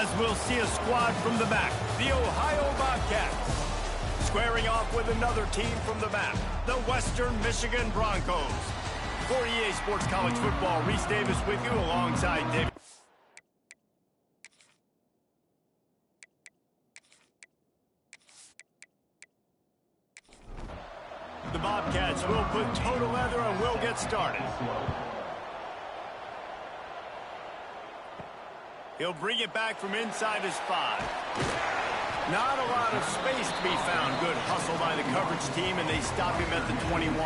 as we'll see a squad from the back, the Ohio Bobcats. Squaring off with another team from the map, the Western Michigan Broncos. For EA Sports College Football, Reese Davis with you alongside David. The Bobcats will put total leather and will get started. He'll bring it back from inside his 5. Not a lot of space to be found. Good hustle by the coverage team, and they stop him at the 21.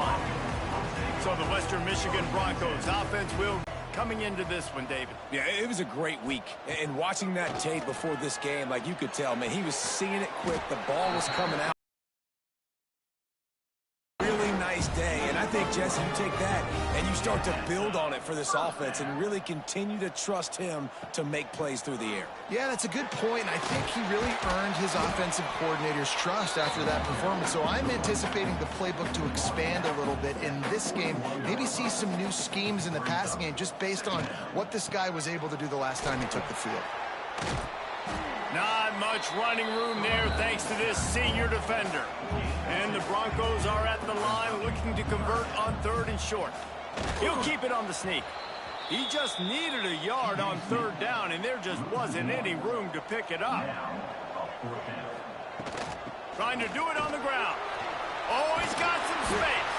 So the Western Michigan Broncos offense will coming into this one, David. Yeah, it was a great week. And watching that tape before this game, like you could tell, man, he was seeing it quick. The ball was coming out. Really nice day. And I think, Jesse, you take that and you start to build on it for this offense and really continue to trust him to make plays through the air. Yeah, that's a good point. I think he really earned his offensive coordinator's trust after that performance. So I'm anticipating the playbook to expand a little bit in this game. Maybe see some new schemes in the passing game just based on what this guy was able to do the last time he took the field. Not much running room there thanks to this senior defender. And the Broncos are at the line looking to convert on 3rd and short. He'll keep it on the sneak. He just needed a yard on 3rd down, and there just wasn't any room to pick it up. Trying to do it on the ground. Oh, he's got some space.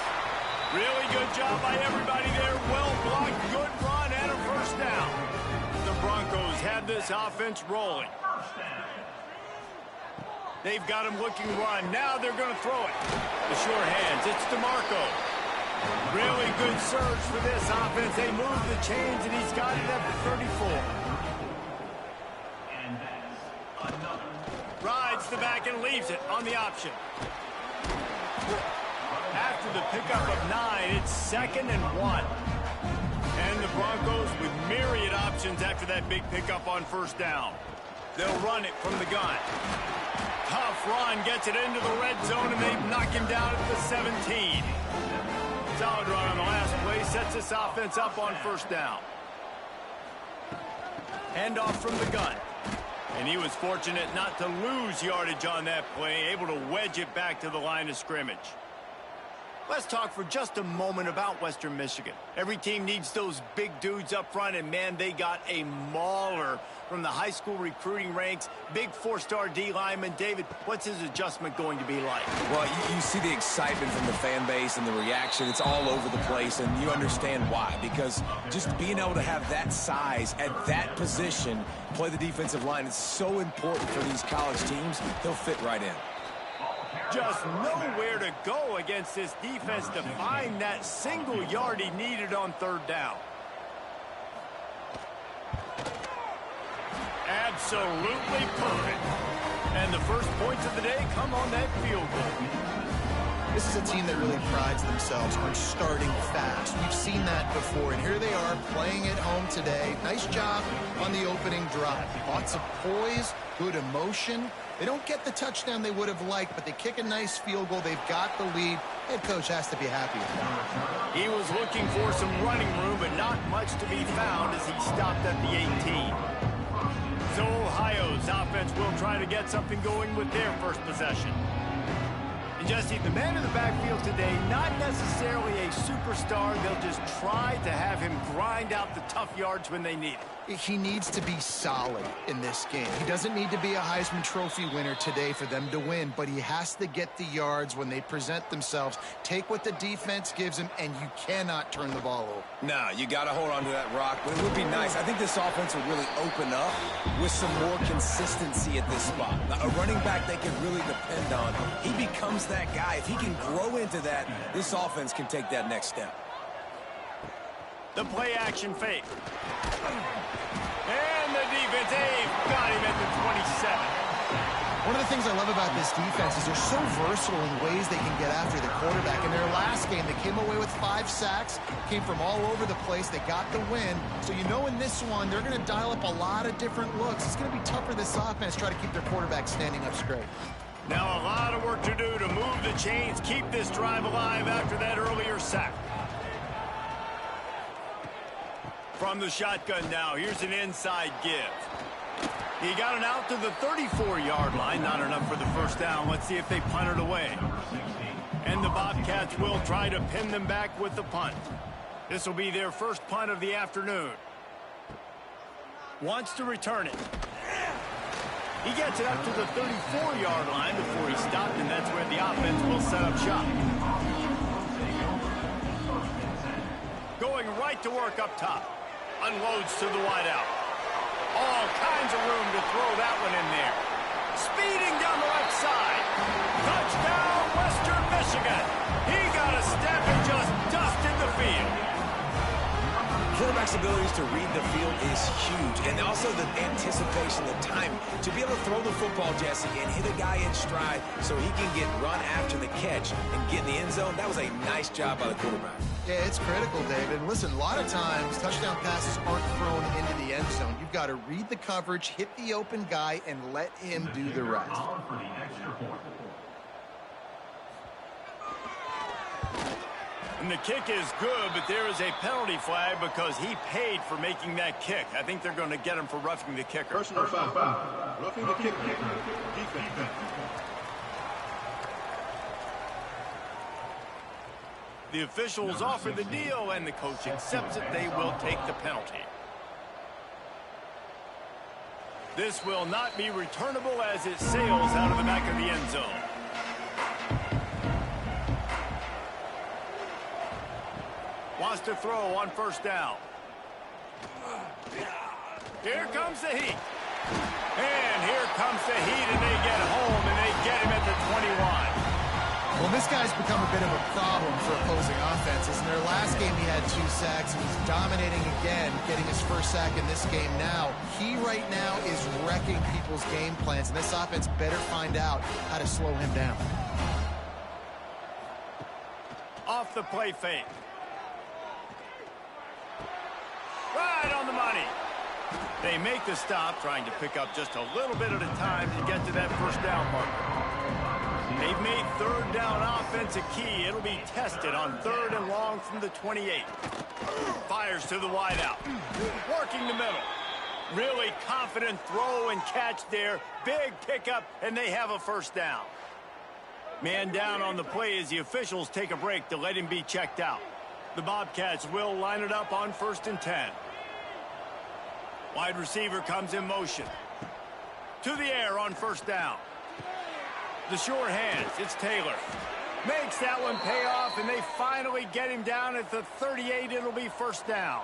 Really good job by everybody there. Well blocked, good run, and a 1st down. The Broncos have this offense rolling. They've got him looking run. Now they're going to throw it. The short hands. It's DeMarco. Really good surge for this offense. They move the chains, and he's got it at the 34. Rides the back and leaves it on the option. After the pickup of 9, it's 2nd and 1. And the Broncos with myriad options after that big pickup on 1st down. They'll run it from the gun. Tough run, gets it into the red zone, and they knock him down at the 17. Solid run on the last play, sets this offense up on 1st down. Handoff from the gun. And he was fortunate not to lose yardage on that play, able to wedge it back to the line of scrimmage. Let's talk for just a moment about Western Michigan. Every team needs those big dudes up front, and, man, they got a mauler from the high school recruiting ranks. Big 4-star D lineman. David, what's his adjustment going to be like? Well, you see the excitement from the fan base and the reaction. It's all over the place, and you understand why. Because just being able to have that size at that position, play the defensive line, is so important for these college teams. They'll fit right in. Just nowhere to go against this defense to find that single yard he needed on 3rd down. Absolutely perfect. And the first points of the day come on that field goal. This is a team that really prides themselves on starting fast. We've seen that before, and here they are playing at home today. Nice job on the opening drive. Lots of poise, good emotion. They don't get the touchdown they would have liked, but they kick a nice field goal. They've got the lead. Head coach has to be happy with that. He was looking for some running room, but not much to be found as he stopped at the 18. So Ohio's offense will try to get something going with their first possession. And Jesse, the man in the backfield today, not necessarily a superstar. They'll just try to have him grind out the tough yards when they need it. He needs to be solid in this game. He doesn't need to be a Heisman Trophy winner today for them to win, but he has to get the yards when they present themselves. Take what the defense gives him, and you cannot turn the ball over. No, you got to hold on to that rock, but it would be nice. I think this offense will really open up with some more consistency at this spot. A running back they can really depend on. He becomes that guy. If he can grow into that, this offense can take that next step. The play action fake. And the defense, got him at the 27. One of the things I love about this defense is they're so versatile in ways they can get after the quarterback. In their last game, they came away with 5 sacks, came from all over the place. They got the win. So you know in this one, they're going to dial up a lot of different looks. It's going to be tough for this offense to try to keep their quarterback standing up straight. Now a lot of work to do to move the chains, keep this drive alive after that earlier sack. From the shotgun now, here's an inside give. He got it out to the 34-yard line. Not enough for the first down. Let's see if they punt it away. And the Bobcats will try to pin them back with the punt. This will be their first punt of the afternoon. Wants to return it. He gets it up to the 34-yard line before he stopped, and that's where the offense will set up shop. Going right to work up top. Unloads to the wideout. All kinds of room to throw that one in there. Speeding down the left side. Touchdown, Western Michigan. He got a step and just dusted the field. Quarterback's abilities to read the field is huge, and also the anticipation, the time to be able to throw the football, Jesse, and hit a guy in stride so he can get run after the catch and get in the end zone. That was a nice job by the quarterback. Yeah, it's critical, David. And listen, a lot of times touchdown passes aren't thrown into the end zone. You've got to read the coverage, hit the open guy, and let him do the rest. And the kick is good, but there is a penalty flag because he paid for making that kick. I think they're going to get him for roughing the kicker. Personal foul. Roughing the kicker. Defense. The officials offer the deal, and the coach accepts it. They will take the penalty. This will not be returnable as it sails out of the back of the end zone. Wants to throw on first down. Here comes the heat. And here comes the heat, and they get home, and they get him at the 21. Well, this guy's become a bit of a problem for opposing offenses. In their last game, he had 2 sacks, and he's dominating again, getting his first sack in this game now. He right now is wrecking people's game plans, and this offense better find out how to slow him down. Off the play fake. Right on the money. They make the stop, trying to pick up just a little bit at a time to get to that first down marker. They've made third down offense a key. It'll be tested on 3rd and long from the 28. Fires to the wideout. Working the middle. Really confident throw and catch there. Big pickup, and they have a first down. Man down on the play as the officials take a break to let him be checked out. The Bobcats will line it up on 1st and 10. Wide receiver comes in motion. To the air on first down. The short hands, it's Taylor. Makes that one pay off, and they finally get him down at the 38. It'll be first down.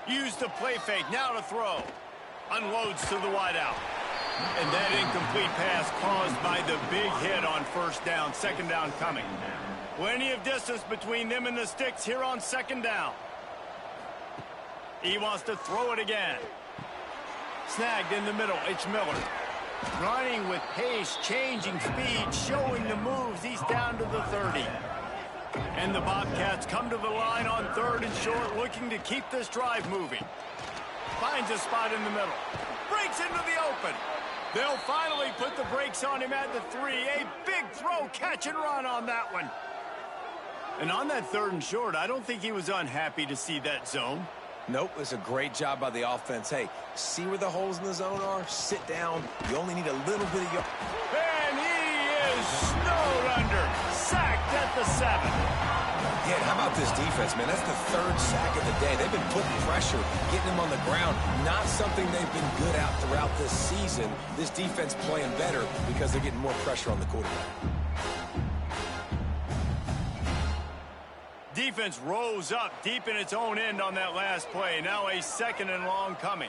Use the play fake, now to throw. Unloads to the wideout. And that incomplete pass caused by the big hit on first down. 2nd down coming. Plenty of distance between them and the sticks here on 2nd down. He wants to throw it again. Snagged in the middle, it's Miller. Running with pace, changing speed, showing the moves. He's down to the 30. And the Bobcats come to the line on 3rd and short, looking to keep this drive moving. Finds a spot in the middle. Breaks into the open. They'll finally put the brakes on him at the 3. A big throw, catch and run on that one. And on that 3rd and short, I don't think he was unhappy to see that zone. Nope, it's a great job by the offense. Hey, see where the holes in the zone are? Sit down. You only need a little bit of your... And he is snowed under. Sacked at the 7. Yeah, how about this defense, man? That's the 3rd sack of the day. They've been putting pressure, getting them on the ground. Not something they've been good at throughout this season. This defense playing better because they're getting more pressure on the quarterback. Defense rose up deep in its own end on that last play. Now a 2nd and long coming.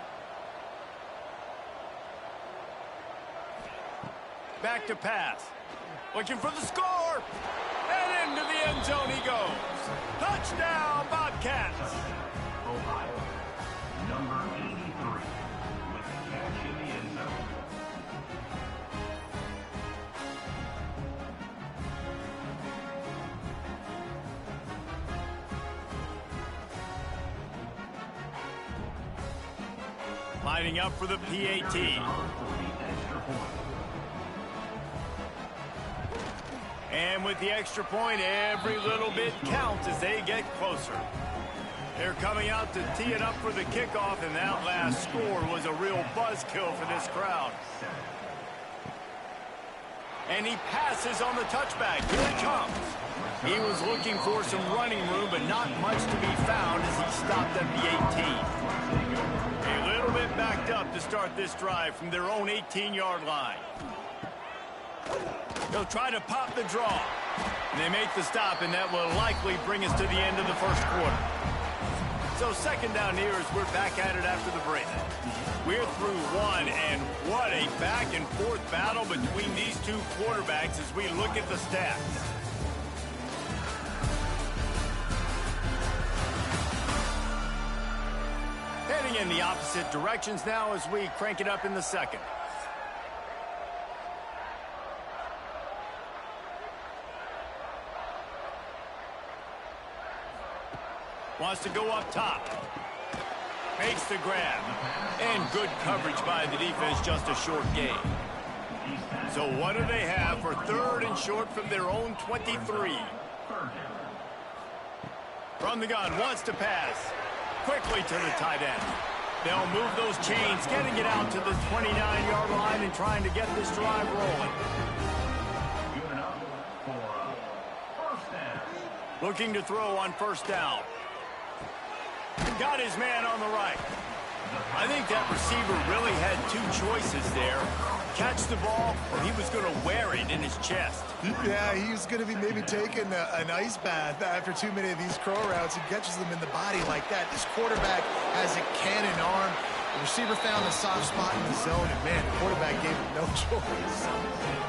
Back to pass. Looking for the score. And into the end zone he goes. Touchdown, Bobcats. Ohio, number 83, with the catch in the end zone. Lining up for the PAT. And with the extra point, every little bit counts as they get closer. They're coming out to tee it up for the kickoff, and that last score was a real buzzkill for this crowd. And he passes on the touchback. Here it comes. He was looking for some running room, but not much to be found as he stopped at the 18. A little bit backed up to start this drive from their own 18-yard line. They'll try to pop the draw. And they make the stop, and that will likely bring us to the end of the first quarter. So second down here as we're back at it after the break. We're through one, and what a back-and-forth battle between these two quarterbacks as we look at the stats. Heading in the opposite directions now as we crank it up in the second. Wants to go up top. Makes the grab. And good coverage by the defense, just a short gain. So what do they have for third and short from their own 23? From the gun, wants to pass. Quickly to the tight end. They'll move those chains, getting it out to the 29-yard line and trying to get this drive rolling. Good enough for first down. Looking to throw on first down. Got his man on the right. I think that receiver really had two choices there. Catch the ball, or he was going to wear it in his chest. Yeah, he's going to be maybe taking an ice bath after too many of these crow routes. He catches them in the body like that. This quarterback has a cannon arm. The receiver found a soft spot in the zone, and man, the quarterback gave him no choice.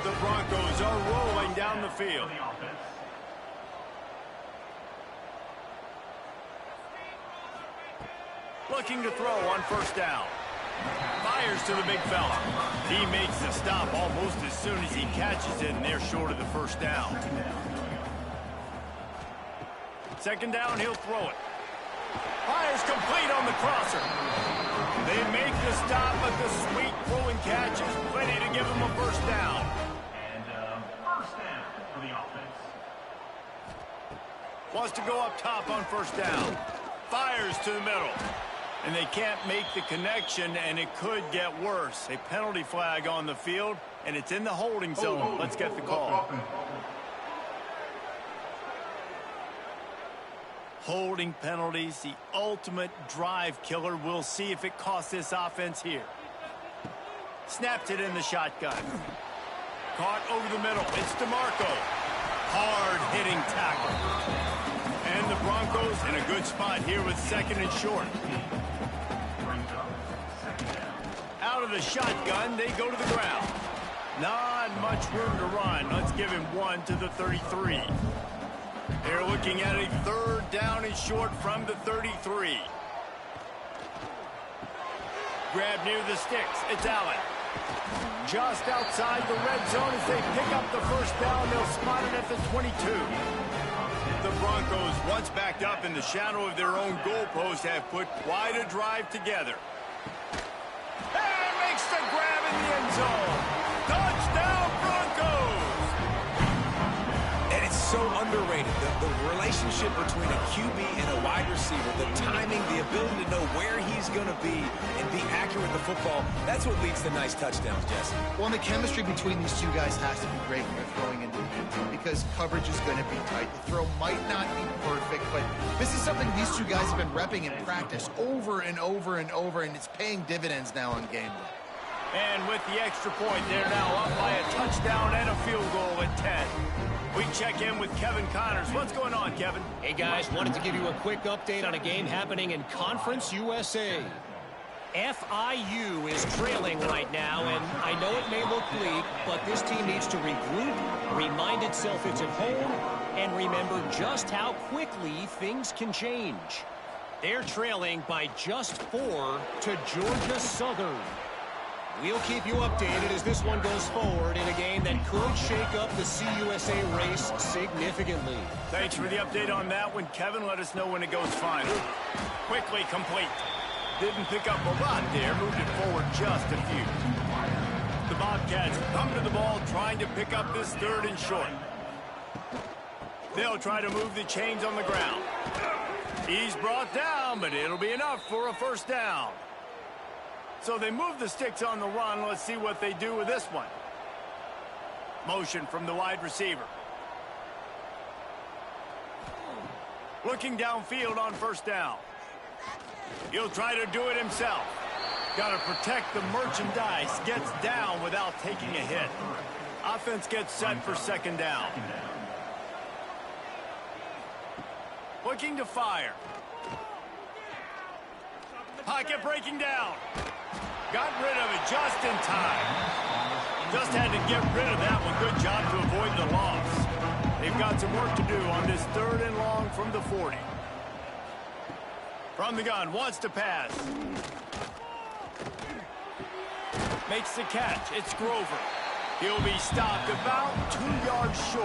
The Broncos are rolling down the field. Looking to throw on first down. Fires to the big fella. He makes the stop almost as soon as he catches it, and they're short of the first down. Second down, he'll throw it. Fires complete on the crosser. They make the stop, but the sweet throwing catch is plenty to give them a first down. And first down for the offense. Wants to go up top on first down. Fires to the middle. And they can't make the connection, and it could get worse. A penalty flag on the field, and it's in the holding zone. Let's get the call. Holding penalties, the ultimate drive killer. We'll see if it costs this offense here. Snapped it in the shotgun. Caught over the middle. It's DeMarco. Hard-hitting tackle. And the Broncos in a good spot here with second and short. Out of the shotgun, they go to the ground. Not much room to run. Let's give him one to the 33. They're looking at a third down and short from the 33. Grab near the sticks. It's Allen. Just outside the red zone as they pick up the first down. They'll spot it at the 22. The Broncos, once backed up in the shadow of their own goalpost, have put quite a drive together. And makes the grab in the end zone. Touchdown, Broncos! And it's so underrated. The relationship between a QB and a wide receiver, the timing, the ability to know where he's going to be and be accurate with the football, that's what leads to nice touchdowns, Jesse. Well, and the chemistry between these two guys has to be great when they're throwing into the end zone because coverage is going to be tight. The throw might not be perfect, but this is something these two guys have been repping in practice over and over and over, and it's paying dividends now on game day. And with the extra point, they're now up by a touchdown and a field goal at 10. We check in with Kevin Connors. What's going on, Kevin? Hey, guys, wanted to give you a quick update on a game happening in Conference USA. FIU is trailing right now, and I know it may look bleak, but this team needs to regroup, remind itself it's at home, and remember just how quickly things can change. They're trailing by just 4 to Georgia Southern. We'll keep you updated as this one goes forward in a game that could shake up the CUSA race significantly. Thanks for the update on that one, Kevin. Let us know when it goes final. Quickly complete. Didn't pick up a lot there. Moved it forward just a few. The Bobcats come to the ball trying to pick up this third and short. They'll try to move the chains on the ground. He's brought down, but it'll be enough for a first down. So they move the sticks on the run. Let's see what they do with this one. Motion from the wide receiver. Looking downfield on first down. He'll try to do it himself. Got to protect the merchandise. Gets down without taking a hit. Offense gets set for second down. Looking to fire. Pocket breaking down. Got rid of it just in time. Just had to get rid of that one. Good job to avoid the loss. They've got some work to do on this 3rd and long from the 40. From the gun, wants to pass. Makes the catch. It's Grover. He'll be stopped about 2 yards short.